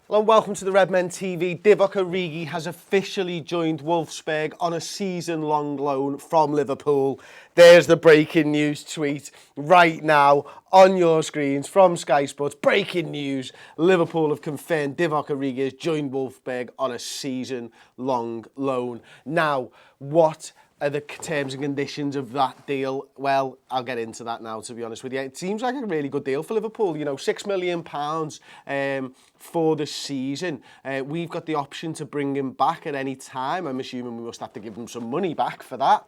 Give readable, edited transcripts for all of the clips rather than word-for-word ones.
Hello and welcome to the Redmen TV. Divock Origi has officially joined Wolfsburg on a season-long loan from Liverpool. There's the breaking news tweet right now on your screens from Sky Sports. Breaking news, Liverpool have confirmed Divock Origi has joined Wolfsburg on a season-long loan. Now, what are the terms and conditions of that deal? Well, I'll get into that now, to be honest with you. It seems like a really good deal for Liverpool. You know, £6 million for the season. We've got the option to bring him back at any time. I'm assuming we must have to give him some money back for that.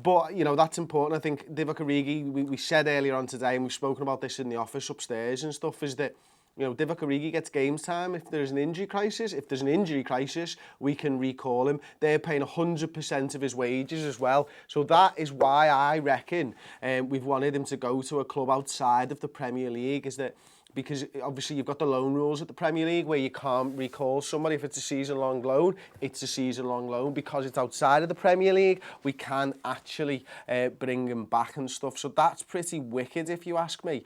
But, you know, that's important. I think Divock Origi, we said earlier on today, and we've spoken about this in the office upstairs and stuff, is that, you know, Divock Origi gets games time if there's an injury crisis. If there's an injury crisis, we can recall him. They're paying 100% of his wages as well. So that is why I reckon we've wanted him to go to a club outside of the Premier League, is that because obviously you've got the loan rules at the Premier League where you can't recall somebody if it's a season-long loan. It's a season-long loan. Because it's outside of the Premier League, we can actually bring him back and stuff. So that's pretty wicked, if you ask me.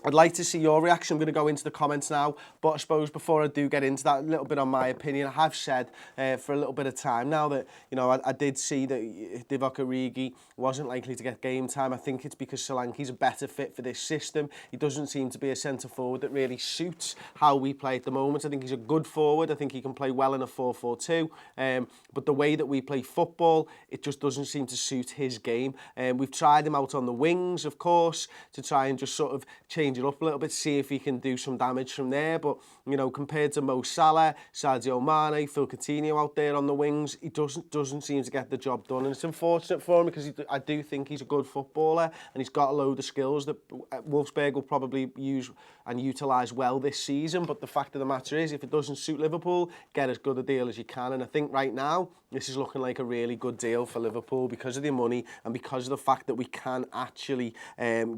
I'd like to see your reaction. I'm going to go into the comments now, but I suppose before I do get into that, a little bit on my opinion. I have said for a little bit of time now that, you know, I did see that Divock Origi wasn't likely to get game time. I think it's because Solanke's a better fit for this system. He doesn't seem to be a centre-forward that really suits how we play at the moment. I think he's a good forward. I think he can play well in a 4-4-2. But the way that we play football, it just doesn't seem to suit his game. We've tried him out on the wings, of course, to try and just sort of change it up a little bit, see if he can do some damage from there. But, you know, compared to Mo Salah, Sadio Mane, Phil Coutinho out there on the wings, he doesn't seem to get the job done. And it's unfortunate for him because I do think he's a good footballer and he's got a load of skills that Wolfsburg will probably use and utilise well this season. But the fact of the matter is, if it doesn't suit Liverpool, get as good a deal as you can. And I think right now, this is looking like a really good deal for Liverpool because of the money and because of the fact that we can actually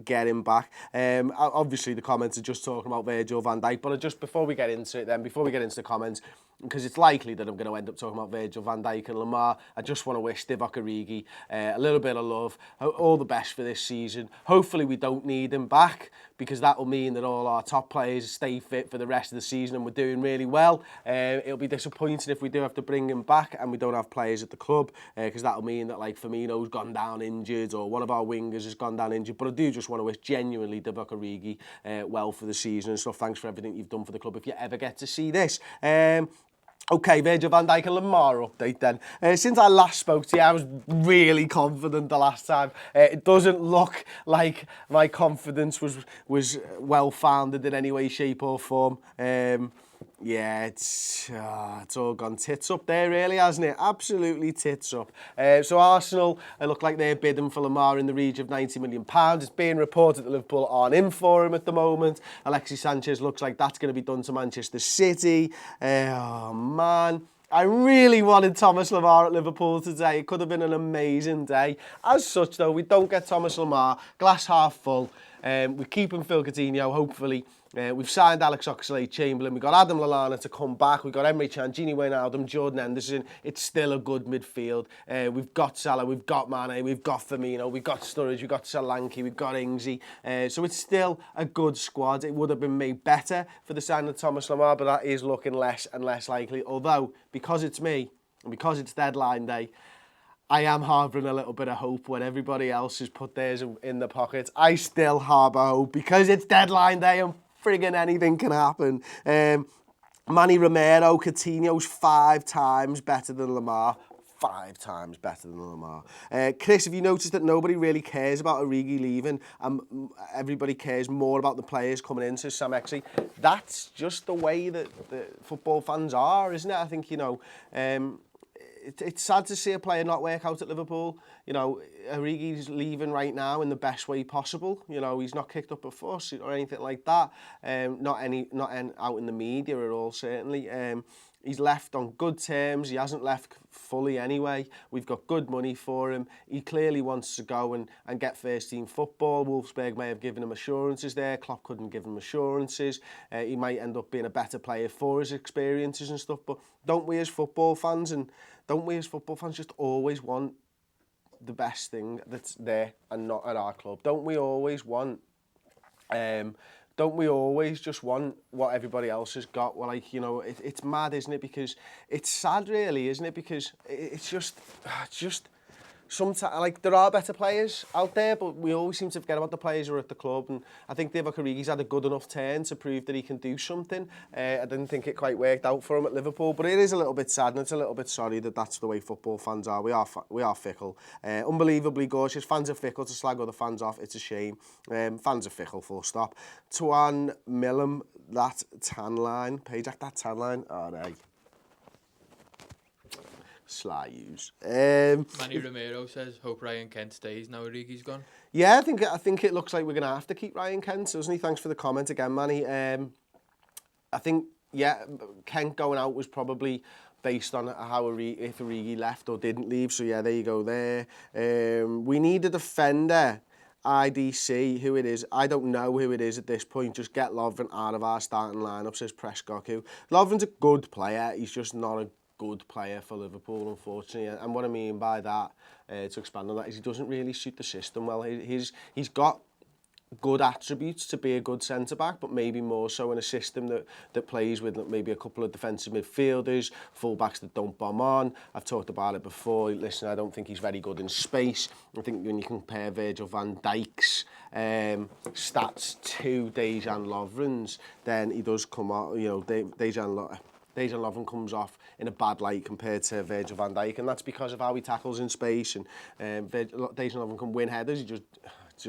get him back. Obviously, the comments are just talking about Virgil van Dijk, but just before we get into it then, before we get into the comments, because it's likely that I'm going to end up talking about Virgil van Dijk and Lamar, I just want to wish Divock Origi a little bit of love, all the best for this season. Hopefully we don't need him back, because that will mean that all our top players stay fit for the rest of the season and we're doing really well. It'll be disappointing if we do have to bring him back and we don't have players at the club, because that'll mean that like Firmino's gone down injured or one of our wingers has gone down injured. But I do just want to wish genuinely Divock Origi well for the season and stuff. Thanks for everything you've done for the club if you ever get to see this. Okay, Virgil van Dijk and Lamar update then. Since I last spoke to you, I was really confident the last time. It doesn't look like my confidence was well-founded in any way, shape or form. Yeah, it's all gone tits up there, really, hasn't it? Absolutely tits up. So Arsenal look like they're bidding for Lamar in the region of £90 million. It's being reported that Liverpool aren't in for him at the moment. Alexis Sanchez looks like that's going to be done to Manchester City. Oh, man. I really wanted Thomas Lamar at Liverpool today. It could have been an amazing day. As such, though, we don't get Thomas Lamar. Glass half full. We're keeping Phil Coutinho, hopefully. We've signed Alex Oxlade-Chamberlain. We've got Adam Lallana to come back. We've got Emre Can, Gini Wijnaldum, Jordan Henderson. It's still a good midfield. We've got Salah, we've got Mane, we've got Firmino, we've got Sturridge, we've got Solanke, we've got Ingsy. So it's still a good squad. It would have been made better for the signing of Thomas Lamar, but that is looking less and less likely. Although, because it's me, and because it's deadline day, I am harbouring a little bit of hope when everybody else has put theirs in the pockets. I still harbour hope because it's deadline day and friggin' anything can happen. Manny Romero, Coutinho's 5 times better than Lamar. 5 times better than Lamar. Chris, have you noticed that nobody really cares about Origi leaving and everybody cares more about the players coming in, says Sam Exy? That's just the way that the football fans are, isn't it? I think, you know, it's sad to see a player not work out at Liverpool. You know, Origi's leaving right now in the best way possible. You know, he's not kicked up a fuss or anything like that. Not out in the media at all, certainly. He's left on good terms. He hasn't left fully anyway. We've got good money for him. He clearly wants to go and get first-team football. Wolfsburg may have given him assurances there. Klopp couldn't give him assurances. He might end up being a better player for his experiences and stuff. But don't we as football fans just always want the best thing that's there and not at our club? Don't we always want don't we always just want what everybody else has got? Well, like, you know, it's mad, isn't it? Because it's sad, really, isn't it? Because it's just sometimes, like, there are better players out there, but we always seem to forget about the players who are at the club. And I think Divock Origi's had a good enough turn to prove that he can do something. I didn't think it quite worked out for him at Liverpool, but it is a little bit sad, and it's a little bit sorry that that's the way football fans are. We are fickle. Unbelievably gorgeous. Fans are fickle. To slag other fans off, it's a shame. Fans are fickle, full stop. Tuan Milam, that tan line. Pajak, that tan line. All right. Sly use. Manny Romero says, hope Ryan Kent stays now Origi's gone. Yeah, I think it looks like we're going to have to keep Ryan Kent, doesn't he? Thanks for the comment again, Manny. I think, yeah, Kent going out was probably based on how if Origi left or didn't leave. So, yeah, there you go there. We need a defender. IDC, who it is, I don't know who it is at this point. Just get Lovren out of our starting lineup, says Prescott. Lovren's a good player. He's just not a good player for Liverpool, unfortunately. And what I mean by that, to expand on that, is he doesn't really suit the system well. He's got good attributes to be a good centre-back, but maybe more so in a system that plays with maybe a couple of defensive midfielders, full-backs that don't bomb on. I've talked about it before. Listen, I don't think he's very good in space. I think when you compare Virgil van Dijk's stats to Dejan Lovren's, then he does come out, you know, Dejan Lovren comes off in a bad light compared to Virgil van Dijk, and that's because of how he tackles in space. And Dejan Lovren can win headers. It's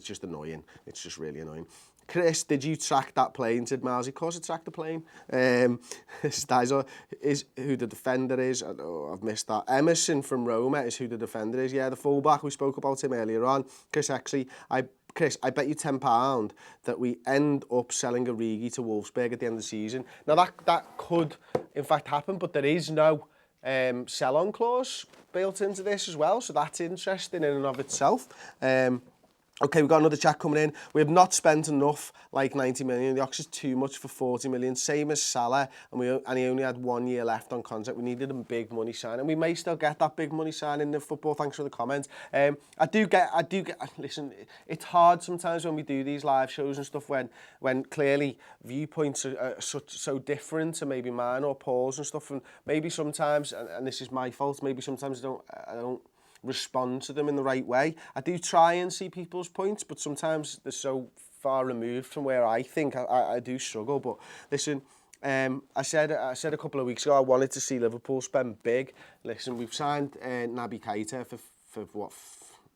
just annoying. It's just really annoying. Chris, did you track that plane? Said Miles. Of course I tracked the plane. Stizer is who the defender is. I've missed that. Emerson from Roma is who the defender is. Yeah, the fullback, we spoke about him earlier on. Chris, actually, Chris, I bet you £10 that we end up selling Origi to Wolfsburg at the end of the season. Now, that could, in fact, happen, but there is no sell-on clause built into this as well, so that's interesting in and of itself. Okay, we've got another chat coming in. We have not spent enough, like 90 million. The Ox is too much for 40 million, same as Salah, and he only had 1 year left on contract. We needed a big money sign, and we may still get that big money sign in the football. Thanks for the comment. I do get. Listen, it's hard sometimes when we do these live shows and stuff when clearly viewpoints are so different to maybe mine or Paul's and stuff, and maybe sometimes, and this is my fault, maybe sometimes I don't respond to them in the right way. I do try and see people's points, but sometimes they're so far removed from where I think I do struggle. But listen, I said a couple of weeks ago I wanted to see Liverpool spend big. Listen, we've signed Naby Keita for what,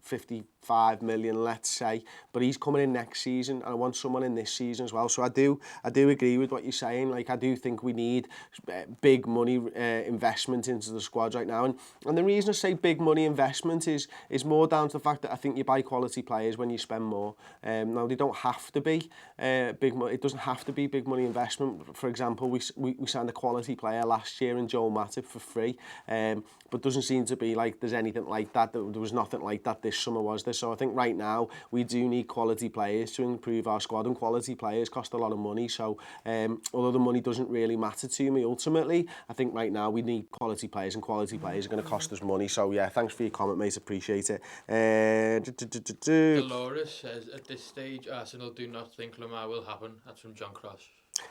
55 million, let's say, but he's coming in next season, and I want someone in this season as well. So I do agree with what you're saying. Like, I do think we need big money investment into the squad right now, and the reason I say big money investment is more down to the fact that I think you buy quality players when you spend more. Now, they don't have to be big money. It doesn't have to be big money investment. For example, we signed a quality player last year in Joel Matip for free, but doesn't seem to be like there's anything like that. There was nothing like that this summer, was there? So I think right now we do need quality players to improve our squad, and quality players cost a lot of money. So although the money doesn't really matter to me ultimately, I think right now we need quality players, and quality players are going to cost us money. So yeah, thanks for your comment, mate. Appreciate it. Dolores says, at this stage, Arsenal do not think Lamar will happen. That's from John Cross.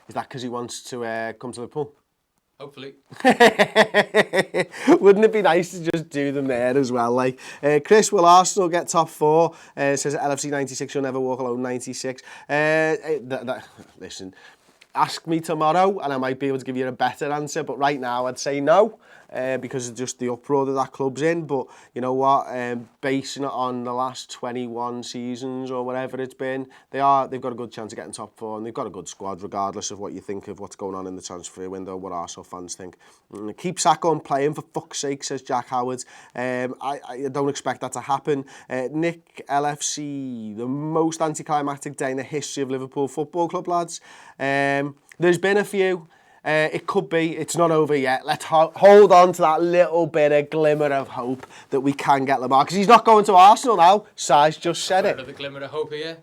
Is that because he wants to come to Liverpool? Hopefully. Wouldn't it be nice to just do them there as well? Like, Chris, will Arsenal get top four? Says LFC 96, you'll never walk alone 96. Listen, ask me tomorrow and I might be able to give you a better answer, but right now I'd say no. Because of just the uproar that club's in. But you know what, basing it on the last 21 seasons or whatever it's been, they've got a good chance of getting top four, and they've got a good squad regardless of what you think of what's going on in the transfer window, what Arsenal fans think. Keep Saka on playing, for fuck's sake, says Jack Howard. I don't expect that to happen. Nick LFC, the most anticlimactic day in the history of Liverpool Football Club, lads. There's been a few. It could be, it's not over yet. Let's hold on to that little bit of glimmer of hope that we can get Lamar, because he's not going to Arsenal now. Sai's just said it. The glimmer of hope here.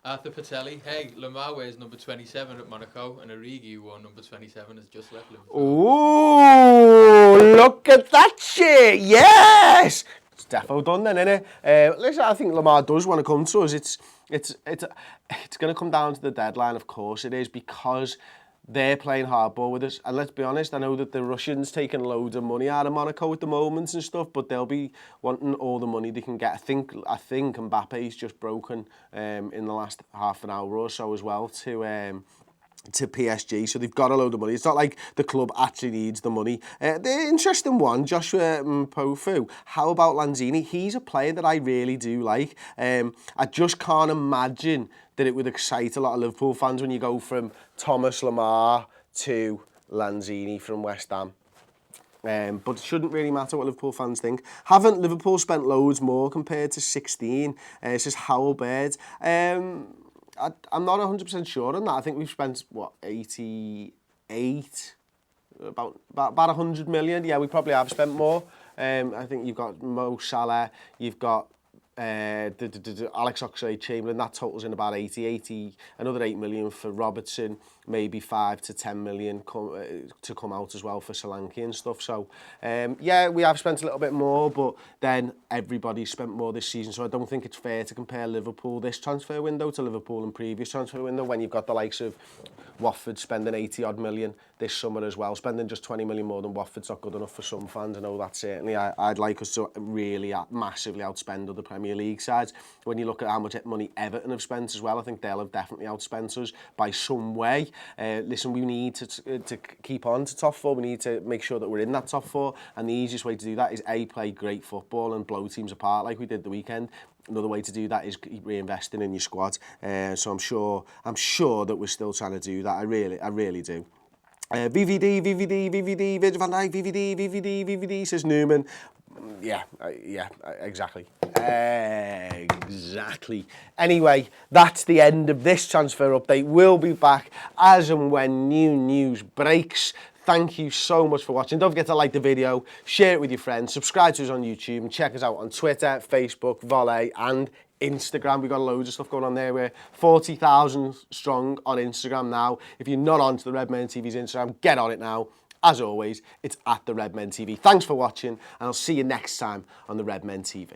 Arthur Patelli, hey, Lamar wears number 27 at Monaco, and Origi, who wore number 27, has just left Liverpool. Ooh, look at that shit. Yes! It's defo done then, innit? Listen, I think Lamar does want to come to us. It's going to come down to the deadline, of course it is, because they're playing hardball with us. And let's be honest, I know that the Russians taking loads of money out of Monaco at the moment and stuff, but they'll be wanting all the money they can get. I think Mbappe's just broken in the last half an hour or so as well to PSG, so they've got a load of money. It's not like the club actually needs the money. The interesting one, Joshua Mpofu. How about Lanzini? He's a player that I really do like. I just can't imagine that it would excite a lot of Liverpool fans when you go from Thomas Lemar to Lanzini from West Ham. But it shouldn't really matter what Liverpool fans think. Haven't Liverpool spent loads more compared to 16? Says Howell Bird. I'm not 100% sure on that. I think we've spent, 88? About 100 million. Yeah, we probably have spent more. I think you've got Mo Salah, you've got Alex Oxlade-Chamberlain, that totals in about 80, another 8 million for Robertson, maybe 5 to 10 million to come out as well for Solanke and stuff. So, yeah, we have spent a little bit more, but then everybody spent more this season, so I don't think it's fair to compare Liverpool this transfer window to Liverpool and previous transfer window when you've got the likes of Watford spending 80 odd million this summer as well. Spending just 20 million more than Watford's not good enough for some fans. I know that certainly. I'd like us to really massively outspend other Premier League sides. When you look at how much money Everton have spent as well, I think they'll have definitely outspent us by some way. Listen, we need to keep on to top four. We need to make sure that we're in that top four, and the easiest way to do that is A, play great football and blow teams apart like we did the weekend. Another way to do that is keep reinvesting in your squad. So I'm sure that we're still trying to do that. I really do. VVD, Virgil van Dijk, VVD, says Newman. Yeah, exactly. Exactly. Anyway, that's the end of this transfer update. We'll be back as and when new news breaks. Thank you so much for watching. Don't forget to like the video, share it with your friends, subscribe to us on YouTube, and check us out on Twitter, Facebook, Volley, and Instagram. We've got loads of stuff going on there. We're 40,000 strong on Instagram now. If you're not onto the Redmen TV's Instagram, get on it now. As always, it's at the Redmen TV. Thanks for watching, and I'll see you next time on the Redmen TV.